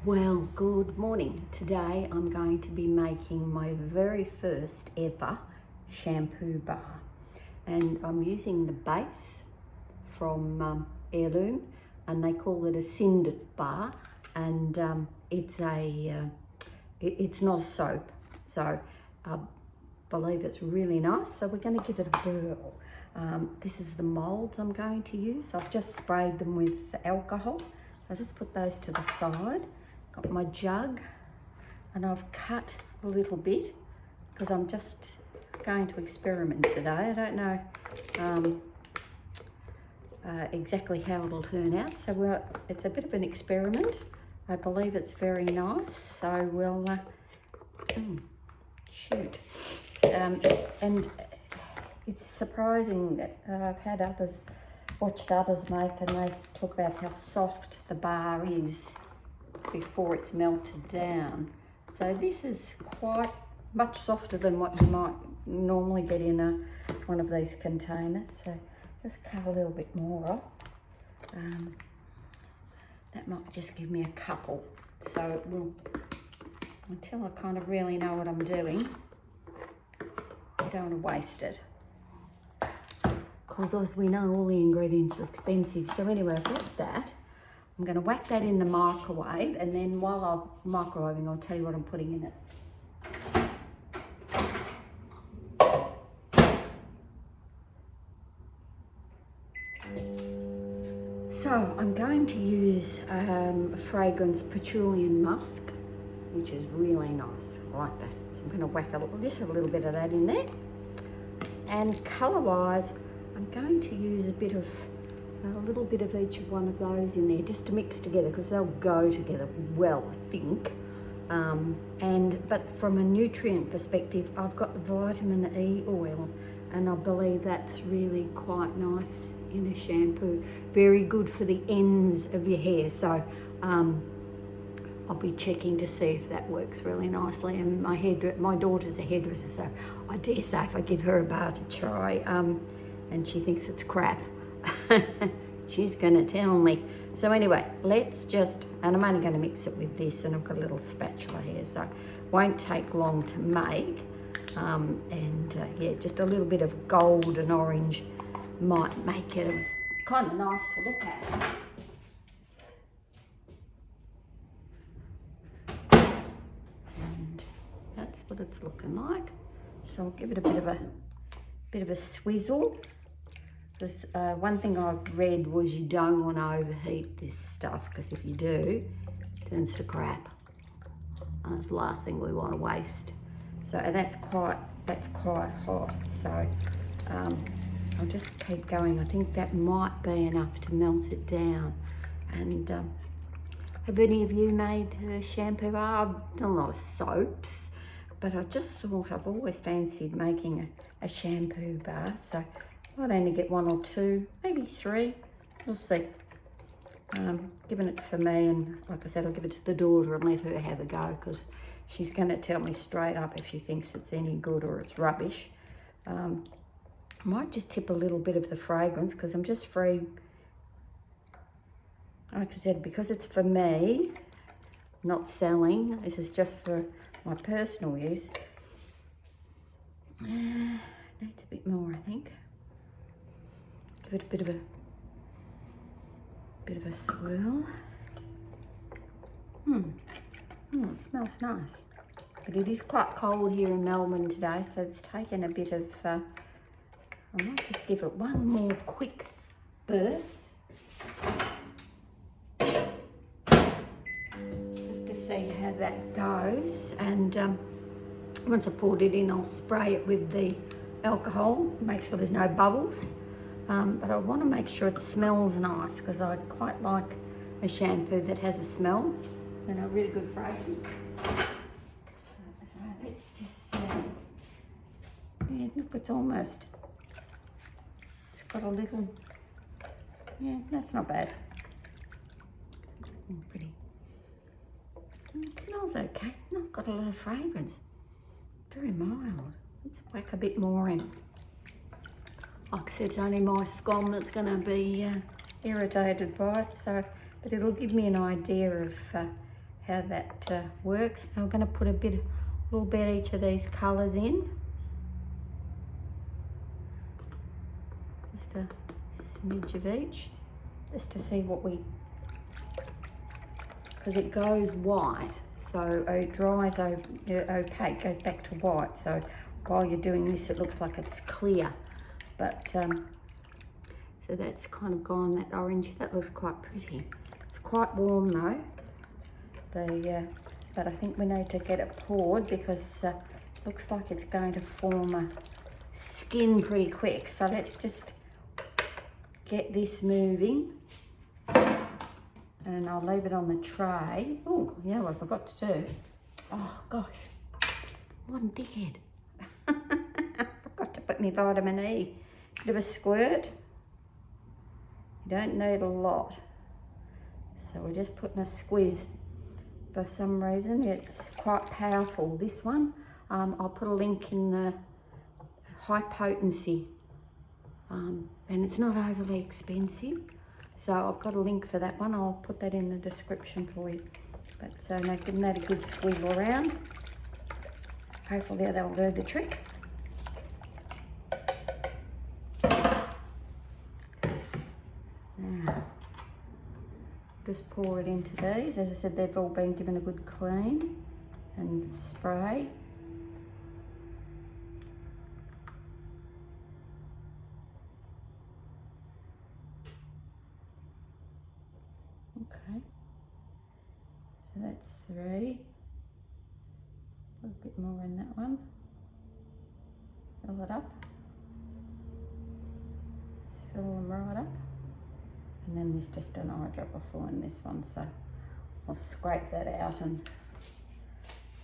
Well, good morning. Today I'm going to be making my very first ever shampoo bar, and I'm using the base from Heirloom, and they call it a cinder bar, and it's not a soap, so I believe it's really nice. So we're going to give it a whirl. This is the molds I'm going to use. I've just sprayed them with alcohol. I'll just put those to the side. Got my jug, and I've cut a little bit because I'm just going to experiment today. I don't know exactly how it'll turn out, so it's a bit of an experiment. I believe it's very nice, so we'll shoot. And it's surprising that I've watched others make, and they talk about how soft the bar is before it's melted down. So this is quite much softer than what you might normally get in one of these containers. So just cut a little bit more off. That might just give me a couple. So it will, until I kind of really know what I'm doing, I don't want to waste it. Because as we know, all the ingredients are expensive. So anyway, I've got that. I'm going to whack that in the microwave, and then while I'm microwaving, I'll tell you what I'm putting in it. So I'm going to use fragrance patchouli and musk, which is really nice. I like that. So I'm going to whack just a little bit of that in there. And colour-wise, I'm going to use a little bit of each one of those in there just to mix together, because they'll go together well, I think. But from a nutrient perspective, I've got the vitamin E oil, and I believe that's really quite nice in a shampoo. Very good for the ends of your hair. So I'll be checking to see if that works really nicely. And my daughter's a hairdresser, so I dare say if I give her a bar to try, and she thinks it's crap, she's gonna tell me. So anyway, and I'm only gonna mix it with this, and I've got a little spatula here, so it won't take long to make. Yeah, just a little bit of gold and orange might make it kind of nice to look at. And that's what it's looking like. So I'll give it a bit of a swizzle. Because one thing I've read was you don't want to overheat this stuff, because if you do, it turns to crap. And that's the last thing we want to waste. So that's quite hot. So I'll just keep going. I think that might be enough to melt it down. And have any of you made a shampoo bar? I've done a lot of soaps, but I just thought I've always fancied making a shampoo bar. So I'd only get one or two, maybe three. We'll see. Given it's for me, and like I said, I'll give it to the daughter and let her have a go, because she's going to tell me straight up if she thinks it's any good or it's rubbish. I might just tip a little bit of the fragrance, because I'm just free. Like I said, because it's for me, not selling. This is just for my personal use. Needs a bit more, I think. Give it a bit of a swirl. It smells nice. But it is quite cold here in Melbourne today, so it's taken a bit of, I might just give it one more quick burst. Just to see how that goes. And once I've poured it in, I'll spray it with the alcohol, make sure there's no bubbles. But I want to make sure it smells nice, because I quite like a shampoo that has a smell and a really good fragrance. Let's just see. Yeah, look, it's got a little, yeah, that's not bad. Pretty. It smells okay. It's not got a lot of fragrance. Very mild. Let's whack a bit more in. Like I said, it's only my scum that's going to be irritated by it, so, but it'll give me an idea of how that works. Now I'm going to put a little bit each of these colours in. Just a smidge of each, just to see what because it goes white, so it dries opaque, goes back to white. So while you're doing this, it looks like it's clear, but so that's kind of gone, that orange. That looks quite pretty. It's quite warm though. But I think we need to get it poured because it looks like it's going to form a skin pretty quick. So let's just get this moving, and I'll leave it on the tray. Oh, you know what I forgot to do? Oh gosh, what a dickhead. I forgot to put my vitamin E. Bit of a squirt. You don't need a lot. So we're just putting a squeeze. For some reason, it's quite powerful, this one. I'll put a link in the high potency. And it's not overly expensive. So I've got a link for that one. I'll put that in the description for you. But so now giving that a good squizzle around. Hopefully that'll do the trick. Now, just pour it into these. As I said, they've all been given a good clean and spray. Okay, so that's 3. Put a bit more in that one. Fill it up. Just fill them right up. And then there's just an eyedropper full in this one, so I'll scrape that out and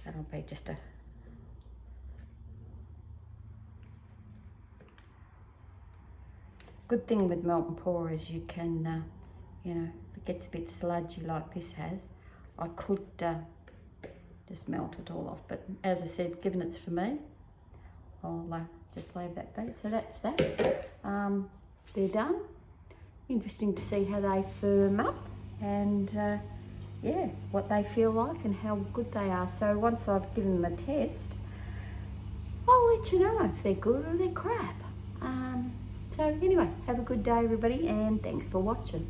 that'll be just a good thing with melt and pour is you can, you know, if it gets a bit sludgy like this has, I could just melt it all off. But as I said, given it's for me, I'll just leave that be. So that's that. They're done. Interesting to see how they firm up and yeah, what they feel like and how good they are. So once I've given them a test, I'll let you know if they're good or they're crap. So anyway, have a good day everybody, and thanks for watching.